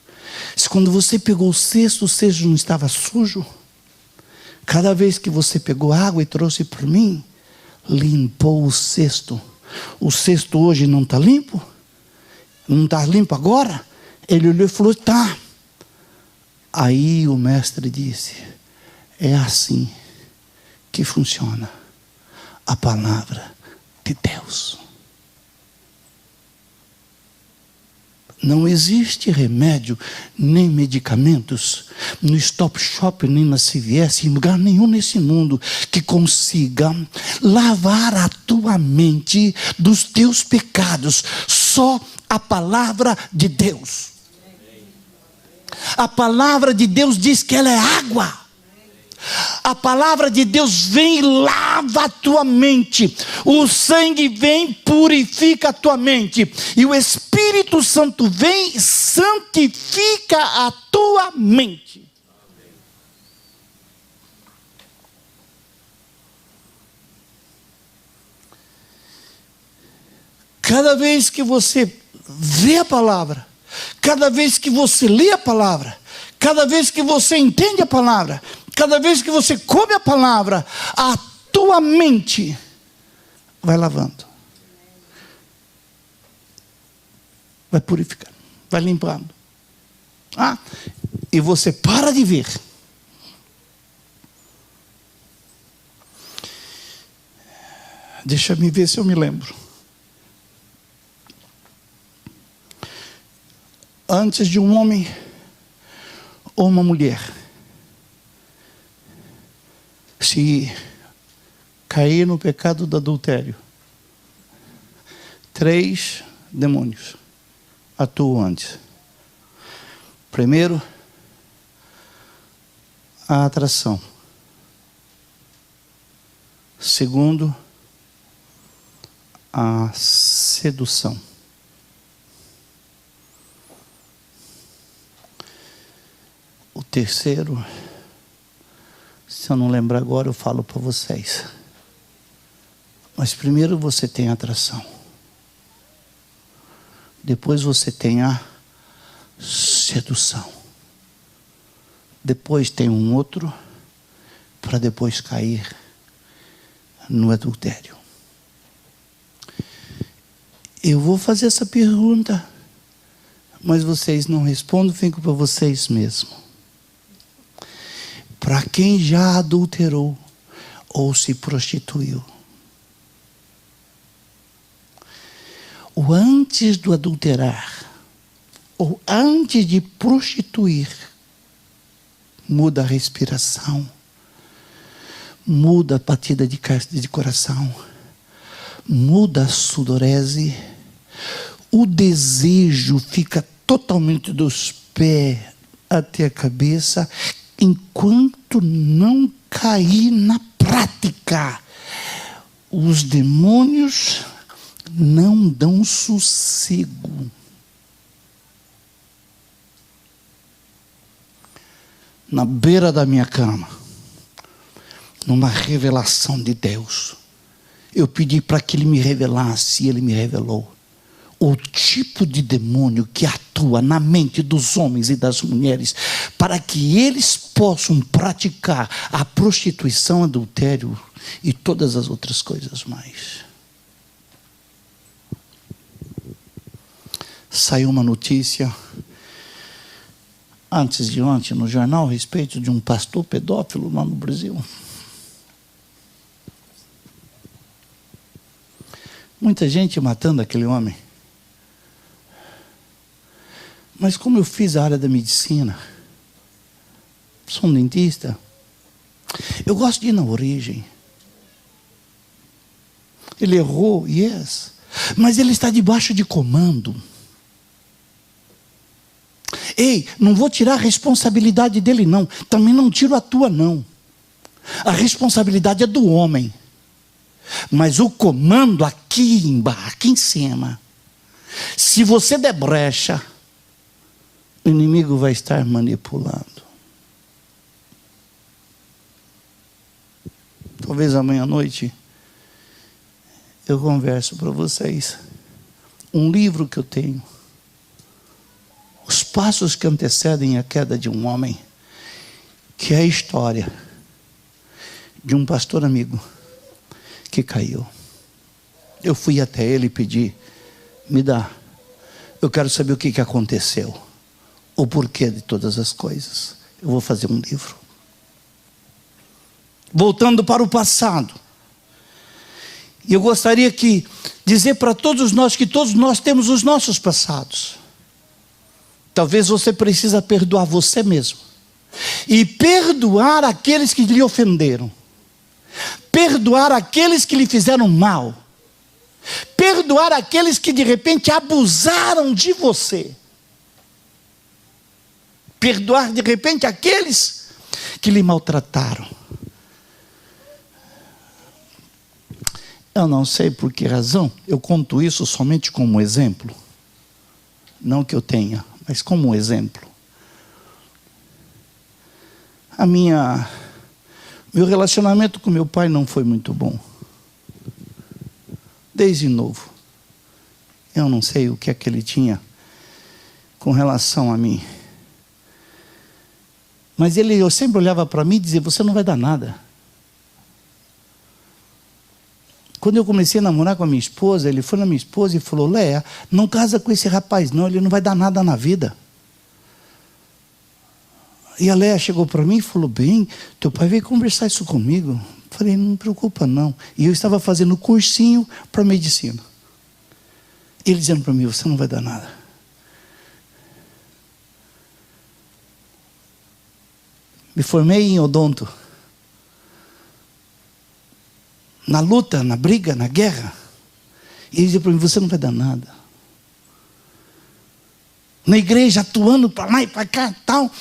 Se quando você pegou o cesto não estava sujo? Cada vez que você pegou água e trouxe para mim, limpou o cesto, O cesto hoje não está limpo? Não está limpo agora? Ele olhou e falou: tá. Aí o mestre disse: é assim que funciona a palavra de Deus. Não existe remédio, nem medicamentos, no Stop Shop, nem na CVS, em lugar nenhum nesse mundo, que consiga lavar a tua mente dos teus pecados. Só a palavra de Deus. A palavra de Deus diz que ela é água. A palavra de Deus vem e lava a tua mente. O sangue vem e purifica a tua mente. E o Espírito Santo vem e santifica a tua mente. Cada vez que você vê a palavra, cada vez que você lê a palavra, cada vez que você entende a palavra, cada vez que você come a palavra, a tua mente vai lavando, vai purificando, vai limpando. E você para de ver. Deixa eu ver se eu me lembro. Antes de um homem ou uma mulher se cair no pecado do adultério, 3 demônios atuam antes. Primeiro, a atração. Segundo, a sedução. O terceiro, se eu não lembrar agora, eu falo para vocês. Mas primeiro você tem a atração. Depois você tem a sedução. Depois tem um outro, para depois cair no adultério. Eu vou fazer essa pergunta, mas vocês não respondem, fico para vocês mesmos. Para quem já adulterou ou se prostituiu, ou antes do adulterar, ou antes de prostituir, muda a respiração, muda a batida de coração, muda a sudorese, o desejo fica totalmente dos pés até a cabeça, enquanto não cair na prática. Os demônios não dão sossego. Na beira da minha cama, numa revelação de Deus, eu pedi para que Ele me revelasse, e Ele me revelou o tipo de demônio que atua na mente dos homens e das mulheres, para que eles possam praticar a prostituição, adultério e todas as outras coisas mais. Saiu uma notícia antes de ontem no jornal a respeito de um pastor pedófilo lá no Brasil. Muita gente matando aquele homem. Mas como eu fiz a área da medicina, sou um dentista, eu gosto de ir na origem. Ele errou, yes, mas ele está debaixo de comando. Ei, não vou tirar a responsabilidade dele não, também não tiro a tua não. A responsabilidade é do homem. Mas o comando aqui embaixo, aqui em cima, se você der brecha, o inimigo vai estar manipulando. Talvez amanhã à noite eu converso para vocês um livro que eu tenho, os passos que antecedem a queda de um homem, que é a história de um pastor amigo que caiu. Eu fui até ele e pedi: me dá. Eu quero saber o que aconteceu. O porquê de todas as coisas. Eu vou fazer um livro. Voltando para o passado. E eu gostaria que dizer para todos nós que todos nós temos os nossos passados. Talvez você precisa perdoar você mesmo. E perdoar aqueles que lhe ofenderam. Perdoar aqueles que lhe fizeram mal. Perdoar aqueles que de repente abusaram de você. Perdoar de repente aqueles que lhe maltrataram. Eu não sei por que razão eu conto isso somente como exemplo. Não que eu tenha, mas como um exemplo. Meu relacionamento com meu pai não foi muito bom. Desde novo. Eu não sei o que é que ele tinha com relação a mim. Mas eu sempre olhava para mim e dizia: você não vai dar nada. Quando eu comecei a namorar com a minha esposa, ele foi na minha esposa e falou: Léa, não casa com esse rapaz não, ele não vai dar nada na vida. E a Léa chegou para mim e falou: bem, teu pai veio conversar isso comigo. Falei: não me preocupa não. E eu estava fazendo cursinho para medicina. Ele dizendo para mim: você não vai dar nada. Me formei em odonto. Na luta, na briga, na guerra. E ele dizia para mim: você não vai dar nada. Na igreja, atuando para lá e para cá e tal.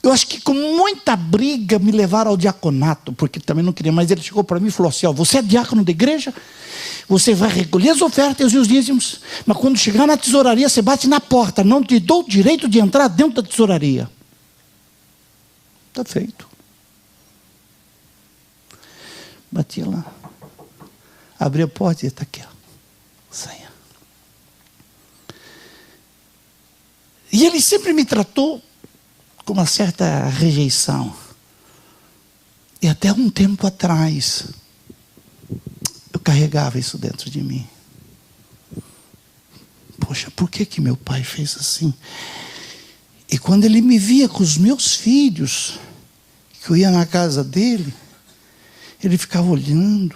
Eu acho que com muita briga me levaram ao diaconato, porque também não queria. Mas ele chegou para mim e falou assim: ó, você é diácono da igreja, você vai recolher as ofertas e os dízimos, mas quando chegar na tesouraria, você bate na porta, não te dou o direito de entrar dentro da tesouraria. Está feito. Bati lá. Abri a porta e está aqui, ó. Saia. E ele sempre me tratou com uma certa rejeição. E até um tempo atrás, eu carregava isso dentro de mim. Poxa, por que meu pai fez assim? E quando ele me via com os meus filhos, que eu ia na casa dele, ele ficava olhando.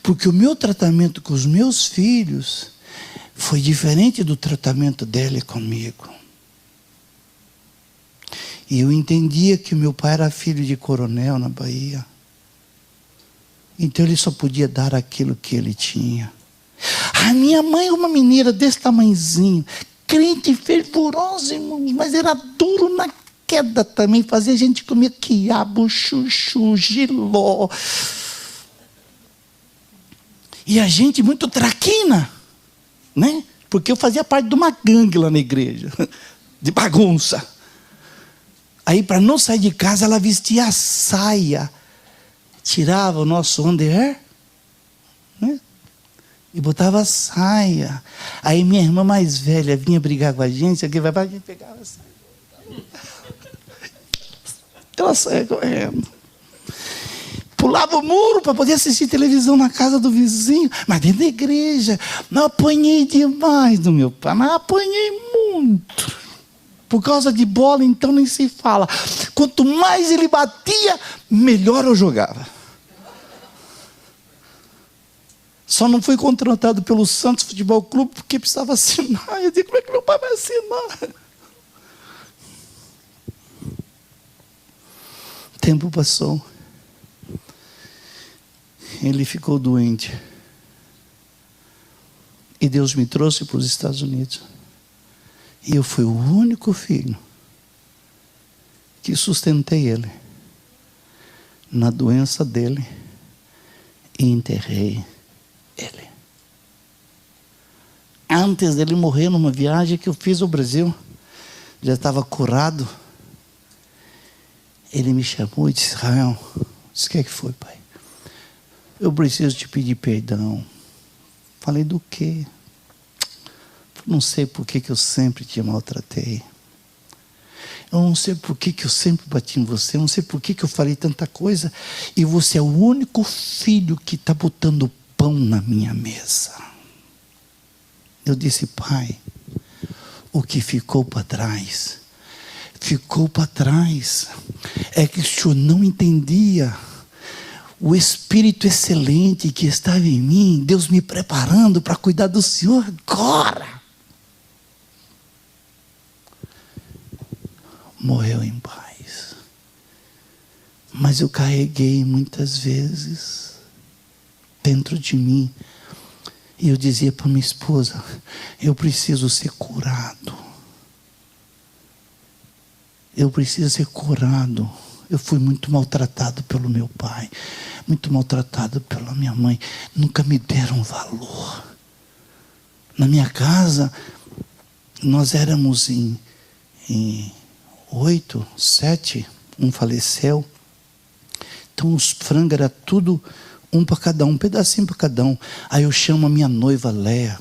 Porque o meu tratamento com os meus filhos foi diferente do tratamento dele comigo. E eu entendia que o meu pai era filho de coronel na Bahia. Então ele só podia dar aquilo que ele tinha. A minha mãe é uma menina desse tamanhozinho, crente fervorosa, irmãos, mas era duro na queda também. Fazia a gente comer quiabo, chuchu, giló. E a gente muito traquina, né? Porque eu fazia parte de uma gangue lá na igreja, de bagunça. Aí, para não sair de casa, ela vestia a saia, tirava o nosso underwear, né? E botava a saia. Aí minha irmã mais velha vinha brigar com a gente pegava a saia. Ela saia correndo. Pulava o muro para poder assistir televisão na casa do vizinho, mas dentro da igreja. Não apanhei demais do meu pai, mas apanhei muito. Por causa de bola, então nem se fala. Quanto mais ele batia, melhor eu jogava. Só não fui contratado pelo Santos Futebol Clube porque precisava assinar. Eu disse: como é que meu pai vai assinar? O tempo passou. Ele ficou doente. E Deus me trouxe para os Estados Unidos. E eu fui o único filho que sustentei ele na doença dele e enterrei ele. Antes dele morrer, numa viagem que eu fiz ao Brasil, já estava curado. Ele me chamou e disse: Israel, disse: o que é que foi, pai? Eu preciso te pedir perdão. Falei: do quê? Não sei por que eu sempre te maltratei. Eu não sei por que eu sempre bati em você. Eu não sei por que eu falei tanta coisa. E você é o único filho que está botando pão na minha mesa. Eu disse: Pai, o que ficou para trás, ficou para trás. É que o Senhor não entendia o Espírito excelente que estava em mim, Deus me preparando para cuidar do Senhor agora. Morreu em paz. Mas eu carreguei muitas vezes dentro de mim. E eu dizia para minha esposa: eu preciso ser curado. Eu preciso ser curado. Eu fui muito maltratado pelo meu pai, muito maltratado pela minha mãe. Nunca me deram valor. Na minha casa, nós éramos em 8, 7, um faleceu. Então os frangos era tudo um para cada um pedacinho para cada um. Aí eu chamo a minha noiva Léa: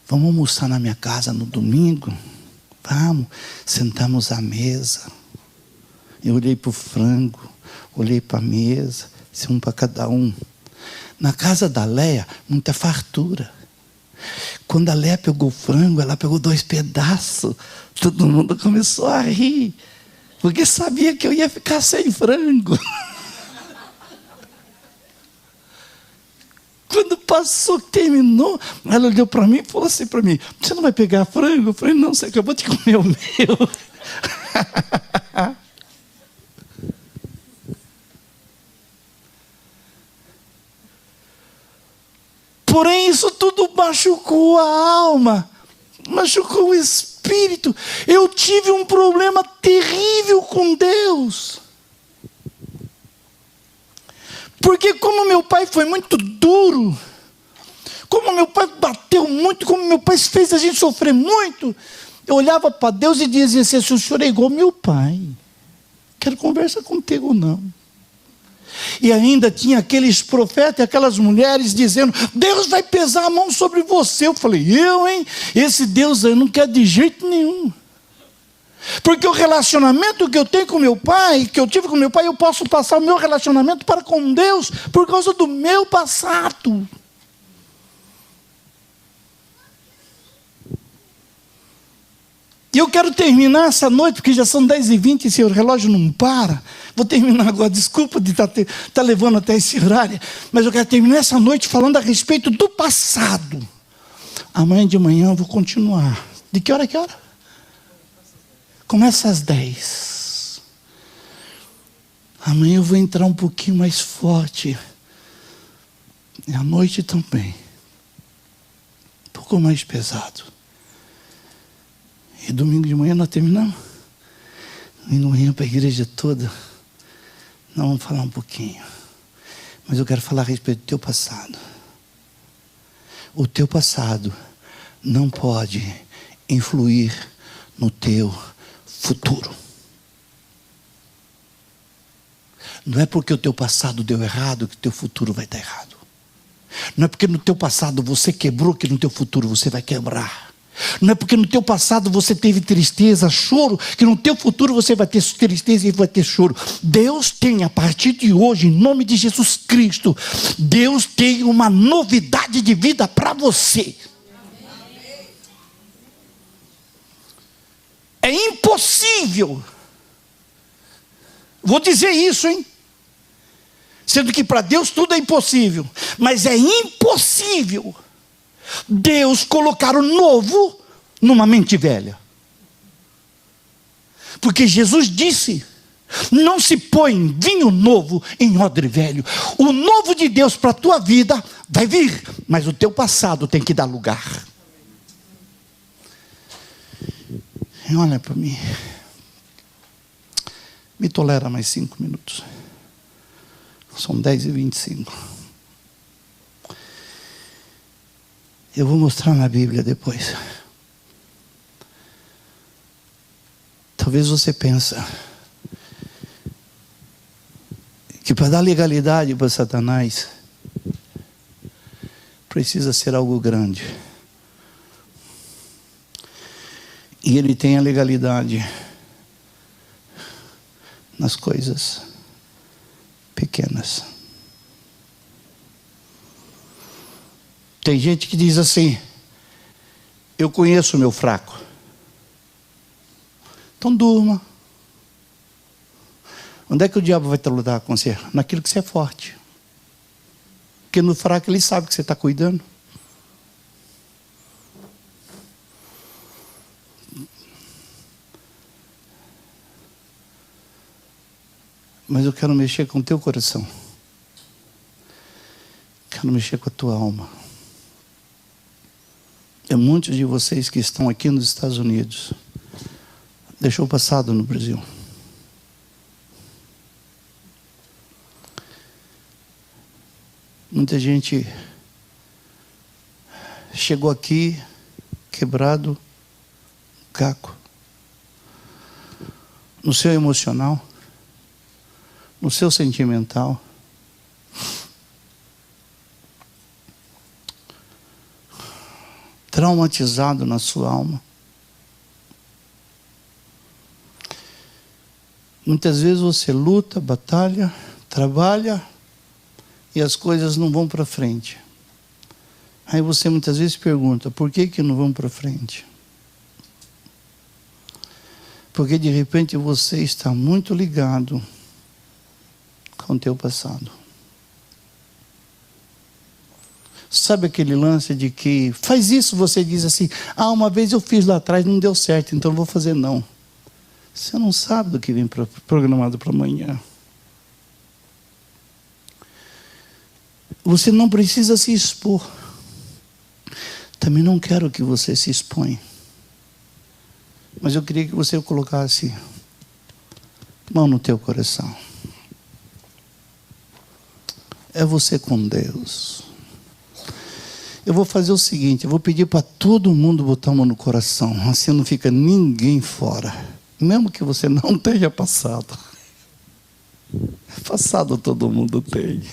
vamos almoçar na minha casa no domingo? Vamos. Sentamos à mesa. Eu olhei para o frango, olhei para a mesa, um para cada um. Na casa da Léa, muita fartura. Quando a Léa pegou o frango, ela pegou 2 pedaços. Todo mundo começou a rir, porque sabia que eu ia ficar sem frango. Quando passou, terminou, ela olhou para mim e falou assim para mim: você não vai pegar frango? Eu falei: não, você acabou de comer o meu. Porém, isso tudo machucou a alma, machucou o espírito. Eu tive um problema terrível com Deus. Porque como meu pai foi muito duro, como meu pai bateu muito, como meu pai fez a gente sofrer muito, eu olhava para Deus e dizia assim: o senhor é igual meu pai, quero conversar contigo não. E ainda tinha aqueles profetas e aquelas mulheres dizendo: Deus vai pesar a mão sobre você. Eu falei: esse Deus eu não quero de jeito nenhum. Porque o relacionamento que eu tenho com meu pai, que eu tive com meu pai, eu posso passar o meu relacionamento para com Deus por causa do meu passado. E eu quero terminar essa noite, porque já são 10h20 e se o relógio não para. Vou terminar agora, desculpa de estar levando até esse horário, mas eu quero terminar essa noite falando a respeito do passado. Amanhã de manhã eu vou continuar. De que hora a que hora? Começa às 10. Amanhã eu vou entrar um pouquinho mais forte. E à noite também. Um pouco mais pesado. E domingo de manhã nós terminamos. E amanhã para a igreja toda. Nós vamos falar um pouquinho. Mas eu quero falar a respeito do teu passado. O teu passado não pode influir no teu futuro. Não é porque o teu passado deu errado que o teu futuro vai estar errado. Não é porque no teu passado você quebrou que no teu futuro você vai quebrar. Não é porque no teu passado você teve tristeza, choro, que no teu futuro você vai ter tristeza e vai ter choro. Deus tem, a partir de hoje, em nome de Jesus Cristo, Deus tem uma novidade de vida para você. É impossível. Vou dizer isso, sendo que para Deus tudo é impossível. Mas é impossível Deus colocar o novo numa mente velha. Porque Jesus disse: não se põe vinho novo em odre velho. O novo de Deus para a tua vida vai vir, mas o teu passado tem que dar lugar. E olha para mim. Me tolera mais 5 minutos. São 10h25. Eu vou mostrar na Bíblia depois. Talvez você pense que para dar legalidade para Satanás precisa ser algo grande. E ele tem a legalidade nas coisas pequenas. Tem gente que diz assim: eu conheço o meu fraco. Então durma. Onde é que o diabo vai te lutar com você? Naquilo que você é forte. Porque no fraco ele sabe que você está cuidando. Mas eu quero mexer com o teu coração. Quero mexer com a tua alma. E muitos de vocês que estão aqui nos Estados Unidos deixou o passado no Brasil. Muita gente chegou aqui quebrado, caco, no seu emocional, no seu sentimental. Traumatizado na sua alma. Muitas vezes você luta, batalha, trabalha e as coisas não vão para frente. Aí você muitas vezes pergunta: por que não vão para frente? Porque de repente você está muito ligado com o teu passado. Sabe aquele lance de que faz isso, você diz assim: ah, uma vez eu fiz lá atrás, não deu certo, então eu vou fazer não. Você não sabe do que vem programado para amanhã. Você não precisa se expor. Também não quero que você se exponha. Mas eu queria que você colocasse mão no teu coração. É você com Deus. Eu vou fazer o seguinte: eu vou pedir para todo mundo botar a mão no coração. Assim não fica ninguém fora. Mesmo que você não tenha passado. Passado todo mundo tem.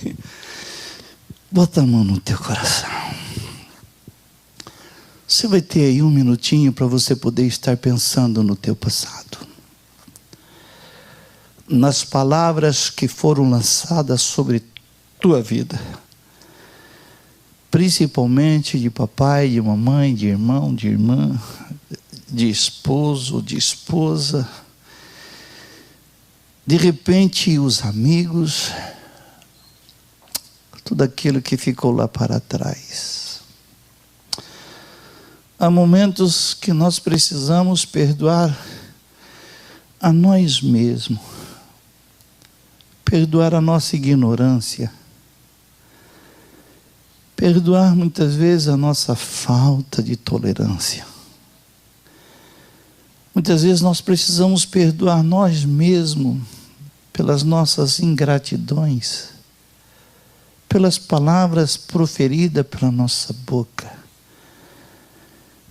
Bota a mão no teu coração. Você vai ter aí um minutinho para você poder estar pensando no teu passado. Nas palavras que foram lançadas sobre tua vida. Principalmente de papai, de mamãe, de irmão, de irmã, de esposo, de esposa. De repente, os amigos, tudo aquilo que ficou lá para trás. Há momentos que nós precisamos perdoar a nós mesmos, perdoar a nossa ignorância, perdoar muitas vezes a nossa falta de tolerância. Muitas vezes nós precisamos perdoar nós mesmos pelas nossas ingratidões, pelas palavras proferidas pela nossa boca.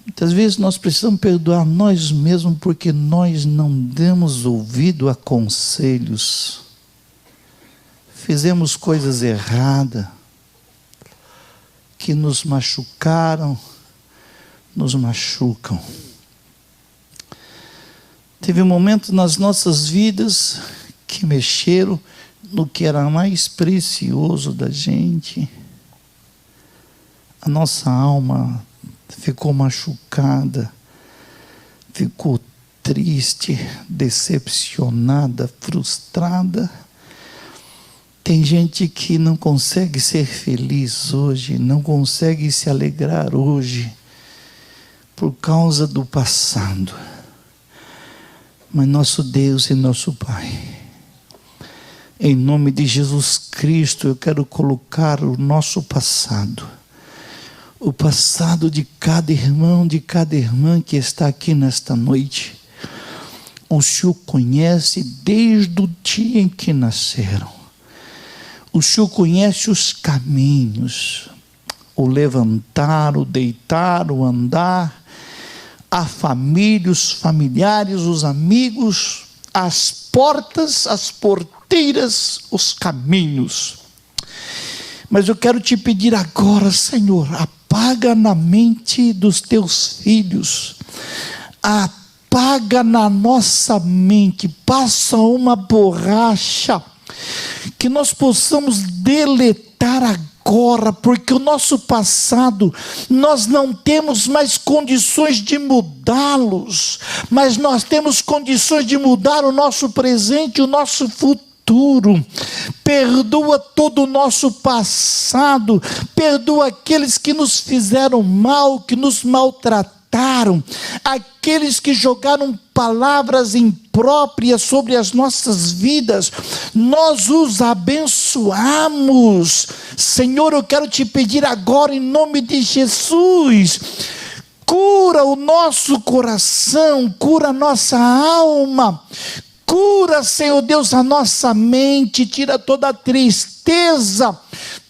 Muitas vezes nós precisamos perdoar nós mesmos porque nós não demos ouvido a conselhos, fizemos coisas erradas, que nos machucaram, nos machucam. Teve momentos nas nossas vidas que mexeram no que era mais precioso da gente. A nossa alma ficou machucada, ficou triste, decepcionada, frustrada. Tem gente que não consegue ser feliz hoje, não consegue se alegrar hoje, por causa do passado. Mas nosso Deus e nosso Pai, em nome de Jesus Cristo, eu quero colocar o nosso passado, o passado de cada irmão, de cada irmã que está aqui nesta noite. O Senhor conhece desde o dia em que nasceram. O Senhor conhece os caminhos, o levantar, o deitar, o andar, a família, os familiares, os amigos, as portas, as porteiras, os caminhos. Mas eu quero te pedir agora, Senhor, apaga na mente dos teus filhos, apaga na nossa mente, passa uma borracha, que nós possamos deletar agora, porque o nosso passado, nós não temos mais condições de mudá-los, mas nós temos condições de mudar o nosso presente, o nosso futuro. Perdoa todo o nosso passado, perdoa aqueles que nos fizeram mal, que nos maltrataram, aqueles que jogaram palavras impróprias sobre as nossas vidas. Nós os abençoamos. Senhor, eu quero te pedir agora, em nome de Jesus, cura o nosso coração, cura a nossa alma, cura, Senhor Deus, a nossa mente, tira toda a tristeza,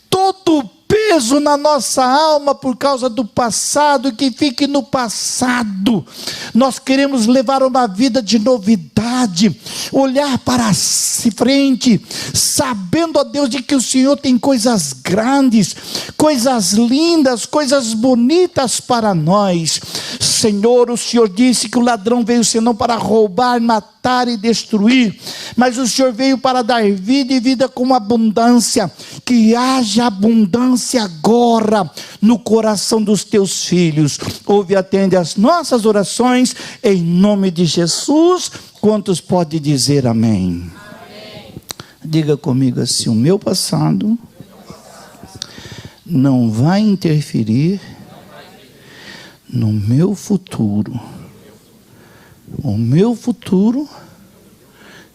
todo o peso na nossa alma por causa do passado, que fique no passado. Nós queremos levar uma vida de novidade, olhar para frente, sabendo, ó Deus, de que o Senhor tem coisas grandes, coisas lindas, coisas bonitas para nós. Senhor, o Senhor disse que o ladrão veio senão para roubar, matar e destruir, mas o Senhor veio para dar vida e vida com abundância. Que haja abundância agora no coração dos teus filhos. Ouve e atende as nossas orações, em nome de Jesus. Quantos podem dizer amém? Amém. Diga comigo assim: o meu passado não vai interferir no meu futuro. O meu futuro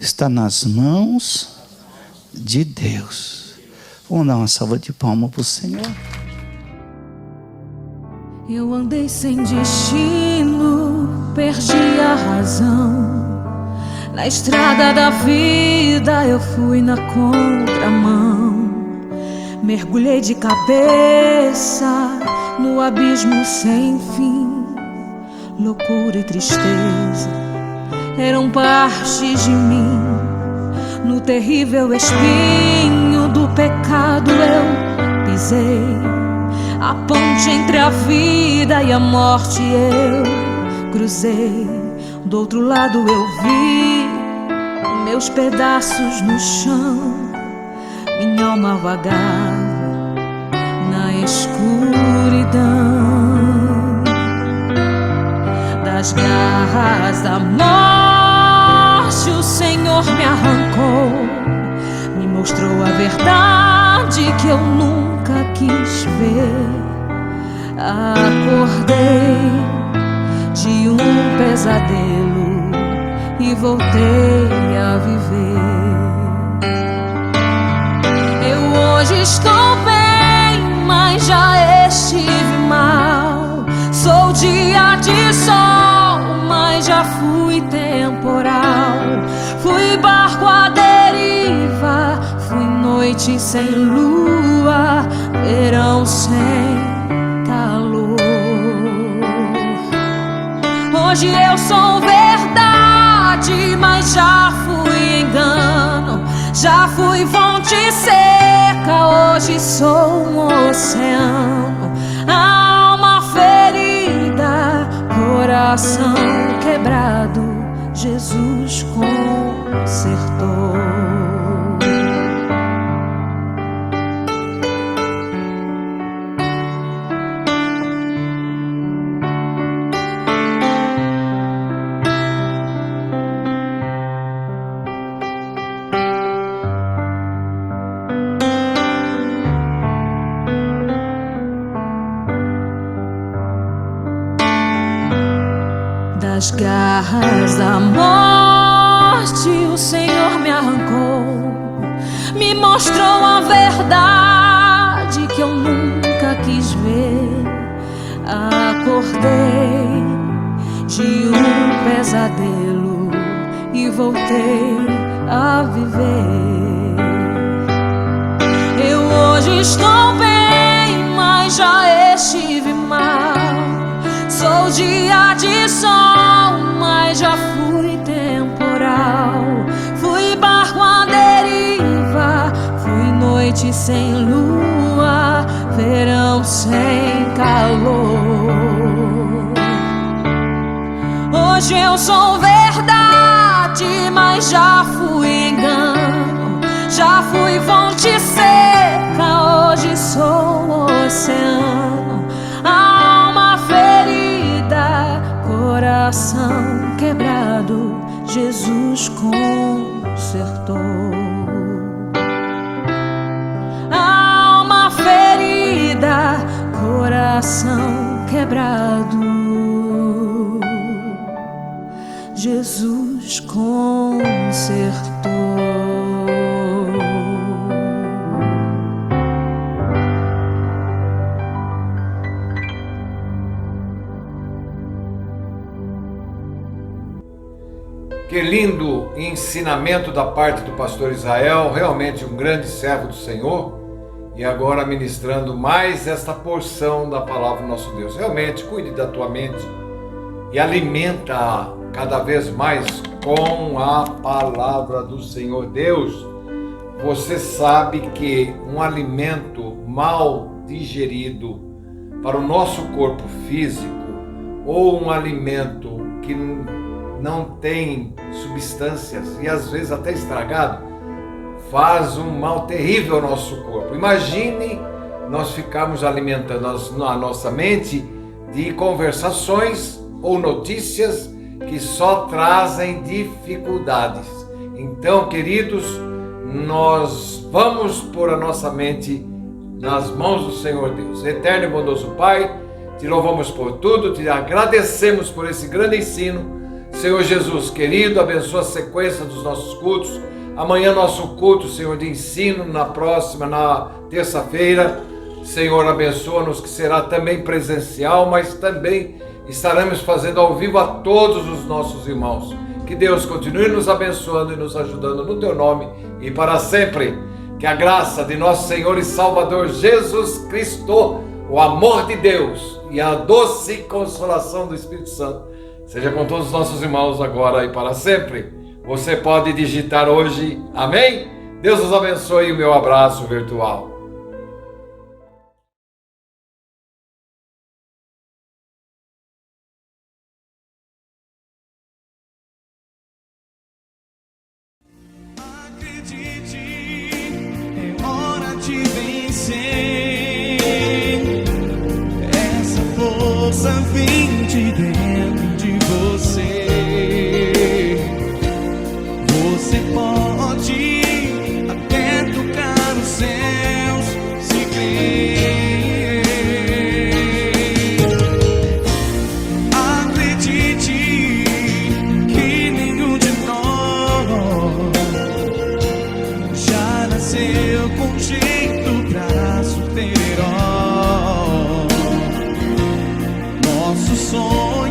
está nas mãos de Deus. Vamos dar uma salva de palmas para o Senhor.
Eu andei sem destino, perdi a razão. Na estrada da vida eu fui na contramão. Mergulhei de cabeça no abismo sem fim. Loucura e tristeza eram partes de mim. No terrível espinho do pecado eu pisei. A ponte entre a vida e a morte eu cruzei. Do outro lado eu vi meus pedaços no chão. Minha alma vagava na escuridão. Das garras da morte o Senhor me arrancou. Me mostrou a verdade que eu nunca quis ver. Acordei de um pesadelo e voltei a viver. Eu hoje estou bem, mas já estive mal. Sou dia de sol, mas já fui temporal. Fui barco à deriva, fui noite sem lua, verão sem calor. Hoje eu sou verdade, mas já fui engano. Já fui fonte seca, hoje sou um oceano. Alma ferida, coração quebrado, Jesus consertou. Das garras da morte o Senhor me arrancou. Me mostrou a verdade que eu nunca quis ver. Acordei de um pesadelo e voltei a viver. Eu hoje estou bem, mas já estive mal. Sou dia de sol, mas já fui temporal. Fui barco à deriva, fui noite sem lua, verão sem calor. Hoje eu sou verdade, mas já fui engano. Já fui fonte seca, hoje sou Jesus consertou. Alma ferida, coração quebrado, Jesus consertou.
Que lindo ensinamento da parte do pastor Israel, realmente um grande servo do Senhor, e agora ministrando mais esta porção da palavra do nosso Deus. Realmente, cuide da tua mente e alimenta cada vez mais com a palavra do Senhor Deus. Você sabe que um alimento mal digerido para o nosso corpo físico, ou um alimento que não tem substâncias e às vezes até estragado, faz um mal terrível ao nosso corpo. Imagine nós ficarmos alimentando a nossa mente de conversações ou notícias que só trazem dificuldades. Então, queridos, nós vamos pôr a nossa mente nas mãos do Senhor Deus. Eterno e bondoso Pai, te louvamos por tudo, te agradecemos por esse grande ensino. Senhor Jesus querido, abençoa a sequência dos nossos cultos. Amanhã nosso culto, Senhor, de ensino, na terça-feira. Senhor, abençoa-nos, que será também presencial, mas também estaremos fazendo ao vivo a todos os nossos irmãos. Que Deus continue nos abençoando e nos ajudando no teu nome e para sempre. Que a graça de nosso Senhor e Salvador Jesus Cristo, o amor de Deus e a doce consolação do Espírito Santo seja com todos os nossos irmãos agora e para sempre. Você pode digitar hoje, amém? Deus os abençoe e o meu abraço virtual.
Acredite, é hora de vencer. Essa força vem de dentro de você. Você pode até tocar os céus se crer. Acredite que nenhum de nós já nasceu com jeito pra super-herói. Nosso sonho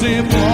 você pode.